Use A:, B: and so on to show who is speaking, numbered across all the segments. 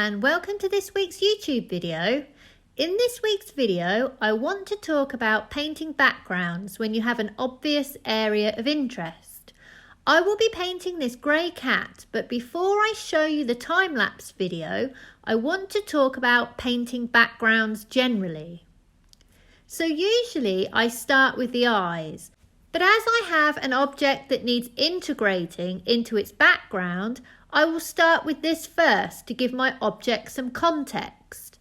A: and welcome to this week's YouTube video. In this week's video, I want to talk about painting backgrounds when you have an obvious area of interest. I will be painting this grey cat, but before I show you the time-lapse video, I want to talk about painting backgrounds generally. So usually I start with the eyes, but as I have an object that needs integrating into its background, I will start with this first to give my object some context.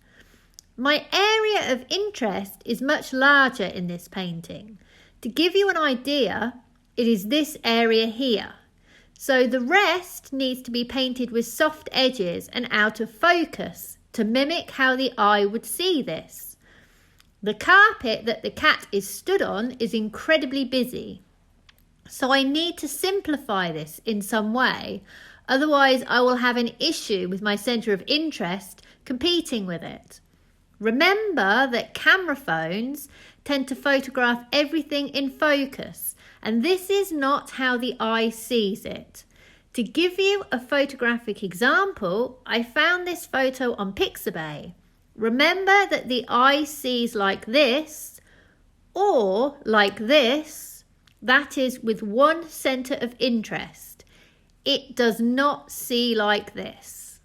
A: My area of interest is much larger in this painting. To give you an idea, it is this area here. So the rest needs to be painted with soft edges and out of focus to mimic how the eye would see this. The carpet that the cat is stood on is incredibly busy. So I need to simplify this in some way. Otherwise, I will have an issue with my centre of interest competing with it. Remember that camera phones tend to photograph everything in focus, and this is not how the eye sees it. To give you a photographic example, I found this photo on Pixabay. Remember that the eye sees like this or like this, that is with one centre of interest. It does not see like this.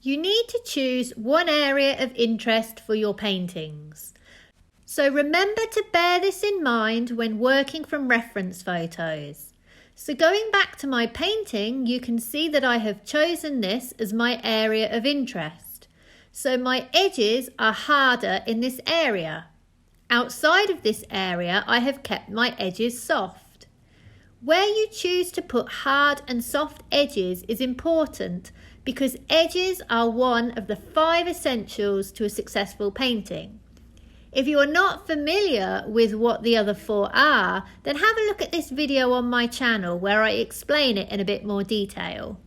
A: You need to choose one area of interest for your paintings. So remember to bear this in mind when working from reference photos. So going back to my painting, you can see that I have chosen this as my area of interest. So my edges are harder in this area. Outside of this area, I have kept my edges soft. Where you choose to put hard and soft edges is important because edges are one of the 5 essentials to a successful painting. If you are not familiar with what the other 4 are, then have a look at this video on my channel where I explain it in a bit more detail.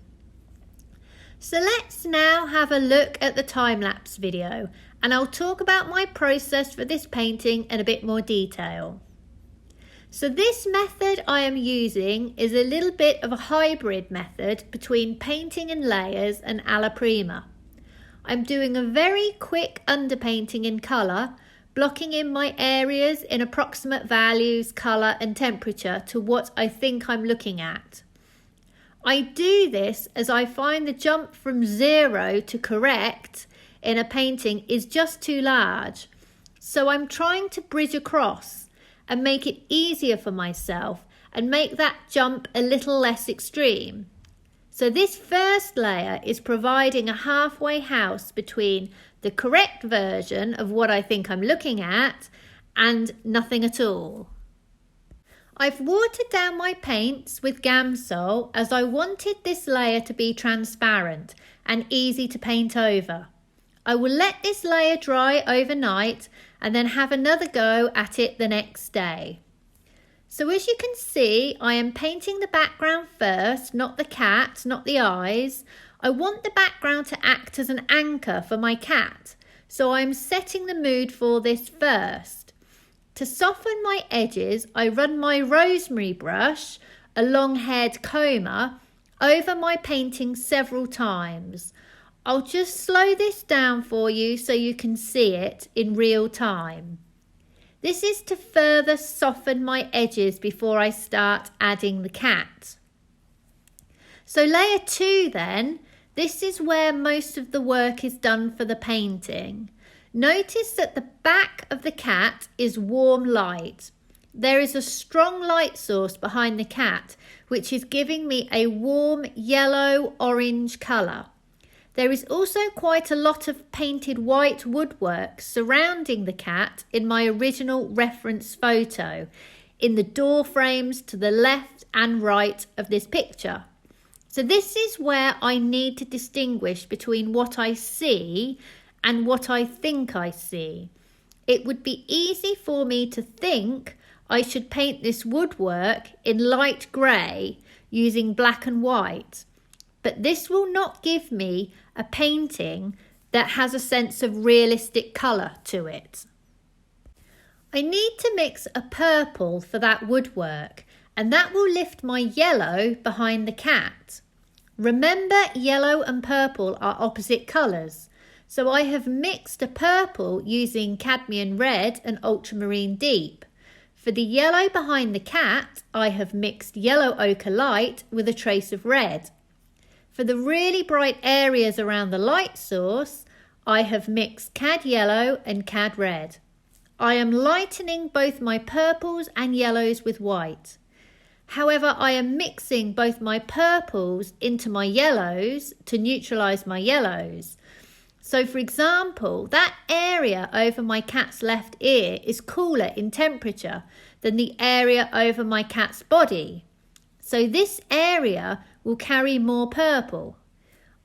A: So let's now have a look at the time-lapse video, and I'll talk about my process for this painting in a bit more detail. So this method I am using is a little bit of a hybrid method between painting in layers and alla prima. I'm doing a very quick underpainting in colour, blocking in my areas in approximate values, colour and temperature to what I think I'm looking at. I do this as I find the jump from 0 to correct in a painting is just too large. So I'm trying to bridge across and make it easier for myself and make that jump a little less extreme. So this first layer is providing a halfway house between the correct version of what I think I'm looking at and nothing at all. I've watered down my paints with gamsol as I wanted this layer to be transparent and easy to paint over. I will let this layer dry overnight and then have another go at it the next day. So as you can see, I am painting the background first, not the cat, not the eyes. I want the background to act as an anchor for my cat, so I'm setting the mood for this first. To soften my edges, I run my rosemary brush, a long-haired comber, over my painting several times. I'll just slow this down for you so you can see it in real time. This is to further soften my edges before I start adding the cat. So layer 2 then, this is where most of the work is done for the painting. Notice that the back of the cat is warm light. There is a strong light source behind the cat, which is giving me a warm yellow-orange colour. There is also quite a lot of painted white woodwork surrounding the cat in my original reference photo, in the door frames to the left and right of this picture. So this is where I need to distinguish between what I see and what I think I see. It would be easy for me to think I should paint this woodwork in light grey using black and white. But this will not give me a painting that has a sense of realistic colour to it. I need to mix a purple for that woodwork, and that will lift my yellow behind the cat. Remember, yellow and purple are opposite colours, so I have mixed a purple using cadmium red and ultramarine deep. For the yellow behind the cat, I have mixed yellow ochre light with a trace of red. For the really bright areas around the light source, I have mixed cad yellow and cad red. I am lightening both my purples and yellows with white. However, I am mixing both my purples into my yellows to neutralise my yellows. So for example, that area over my cat's left ear is cooler in temperature than the area over my cat's body. So this area will carry more purple.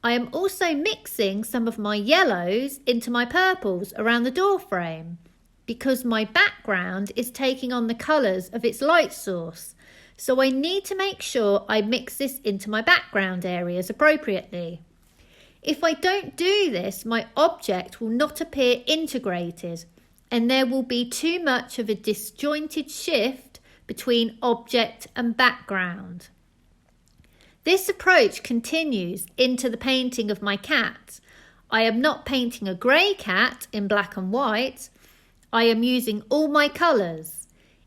A: I am also mixing some of my yellows into my purples around the door frame because my background is taking on the colours of its light source. So I need to make sure I mix this into my background areas appropriately. If I don't do this, my object will not appear integrated and there will be too much of a disjointed shift between object and background. This approach continues into the painting of my cat. I am not painting a grey cat in black and white. I am using all my colours.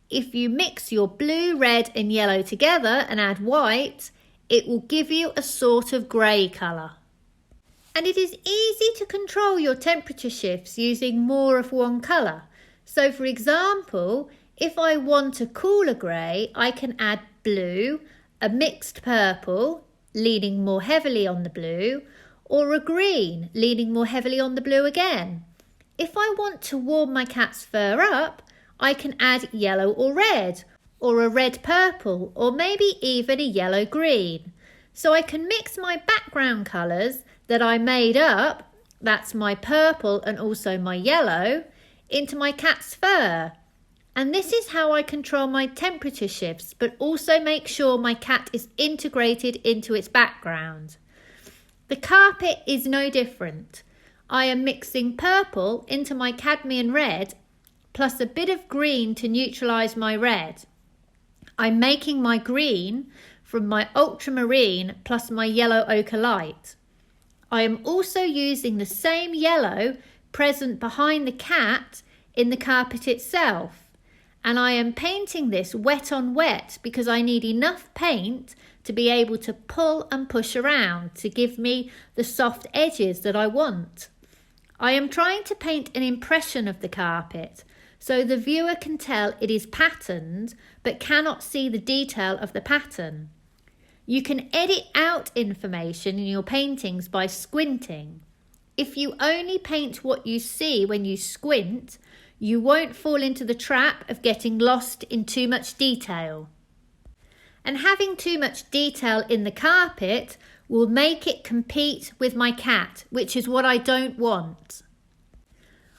A: If you mix your blue, red and yellow together and add white, it will give you a sort of grey colour. And it is easy to control your temperature shifts using more of one colour. So for example, if I want a cooler grey, I can add blue, a mixed purple, leaning more heavily on the blue, or a green, leaning more heavily on the blue again. If I want to warm my cat's fur up, I can add yellow or a red purple, or maybe even a yellow green. So I can mix my background colours that I made up, that's my purple and also my yellow, into my cat's fur. And this is how I control my temperature shifts, but also make sure my cat is integrated into its background. The carpet is no different. I am mixing purple into my cadmium red, plus a bit of green to neutralise my red. I'm making my green from my ultramarine plus my yellow ochre light. I am also using the same yellow present behind the cat in the carpet itself. And I am painting this wet on wet because I need enough paint to be able to pull and push around to give me the soft edges that I want. I am trying to paint an impression of the carpet so the viewer can tell it is patterned but cannot see the detail of the pattern. You can edit out information in your paintings by squinting. If you only paint what you see when you squint, you won't fall into the trap of getting lost in too much detail. And having too much detail in the carpet will make it compete with my cat, which is what I don't want.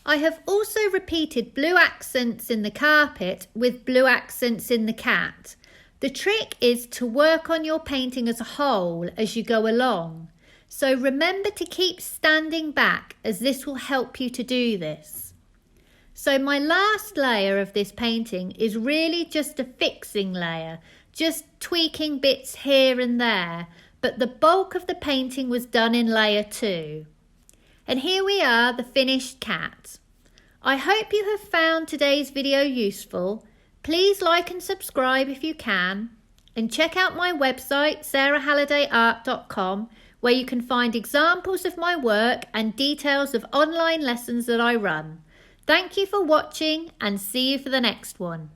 A: I have also repeated blue accents in the carpet with blue accents in the cat. The trick is to work on your painting as a whole as you go along. So remember to keep standing back as this will help you to do this. So my last layer of this painting is really just a fixing layer, just tweaking bits here and there, but the bulk of the painting was done in layer 2. And here we are, the finished cat. I hope you have found today's video useful. Please like and subscribe if you can, and check out my website sarahhallidayart.com, where you can find examples of my work and details of online lessons that I run. Thank you for watching and see you for the next one.